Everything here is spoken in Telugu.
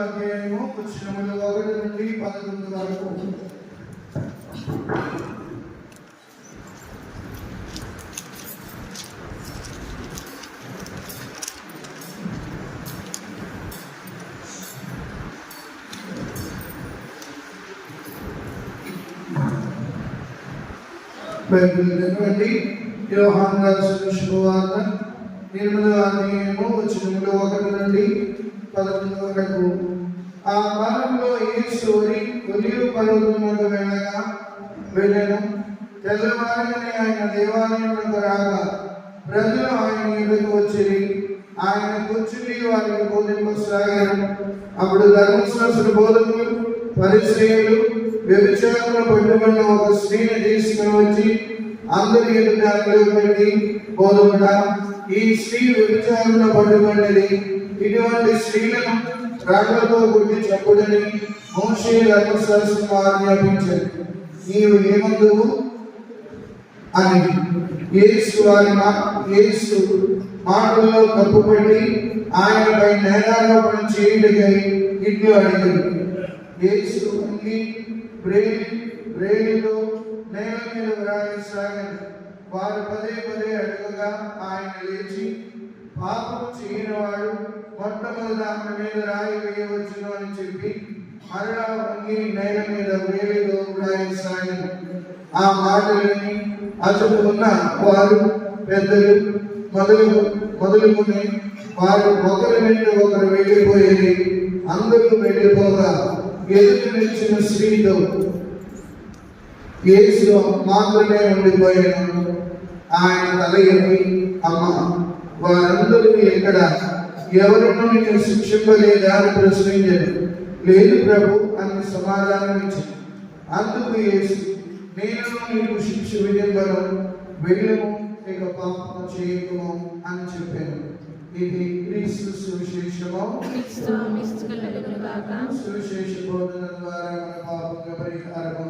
అధ్యాయము వచనములు 1 నుండి 11 వరకు. బైబిల్ యోహాను రాసిన శుభవార్త 8వ అధ్యాయము వచనములు 1 నుండి 11 వరకు. ఆ కాలంలో యేసు ఒలీవ పర్వతమునకు వెళ్ళెను. తెల్లవారగానే ఆయన దేవాలయమునకు రాగా ప్రజలు ఆయన ఎదురుకు వచ్చిరి. ఆయన కూర్చుని వారికి బోధింపసాగారు. అప్పుడు ధర్మశాస్త్ర బోధకులు పరిసయ్యులు వ్యభిచారమున పట్టుబడిన ఒక స్త్రీని తీసుకుని వచ్చి అందరి ఎదుట నిలబెట్టి, బోధకుడా, ఈ స్త్రీ వ్యభిచారమున పట్టుబడినది. ఇటువంటి స్త్రీలను రాళ్లతో కొట్టి చంపుడని మోషే ధర్మశాస్త్రం ఆజ్ఞాపించారు. నీవు ఏమందువు అని యేసు మాటల్లో తప్పుపెట్టి ఆయనపై నేరారోపణ చేయుటకై ఇట్లు అడిగారు. యేసు బ్రేలితో నేల మీద వ్రాయసాగారు. వారు పదే పదే అడగగా ఆయన లేచి, పాపము చేయనివాడు మొట్టమొదట ఆమె మీద రాయి వేయవచ్చును అని చెప్పి మరలా వంగి నేల మీద వేలితో వ్రాయసాగారు. ఆ మాటలని అతడు ఉన్న వారు పెద్దలు మొదలుకొని వారు ఒకరి వెంట ఒకరు వెళ్ళిపోయేది. అందరూ వెళ్ళిపోగా ఎదురు నిలిచిన స్త్రీతో యేసు మాత్రమే ఉండిపోయాను. ఆయన తల ఎత్తి, అమ్మ, వారందరూ ఎక్కడ? ఎవరినూ నేను శిక్షింపలేదా అని ప్రశ్నించారు. లేదు ప్రభు అని సమాధానం ఇచ్చాను. అందుకు యేసు, నేను నీకు శిక్ష విధింపను, వెళ్ళము, ఇక పాపము చేయకుము అని చెప్పాను. ఇది క్రీస్తు సువిశేషము. సువిశేష బోధన ద్వారా మన పాపముల పరిహారము.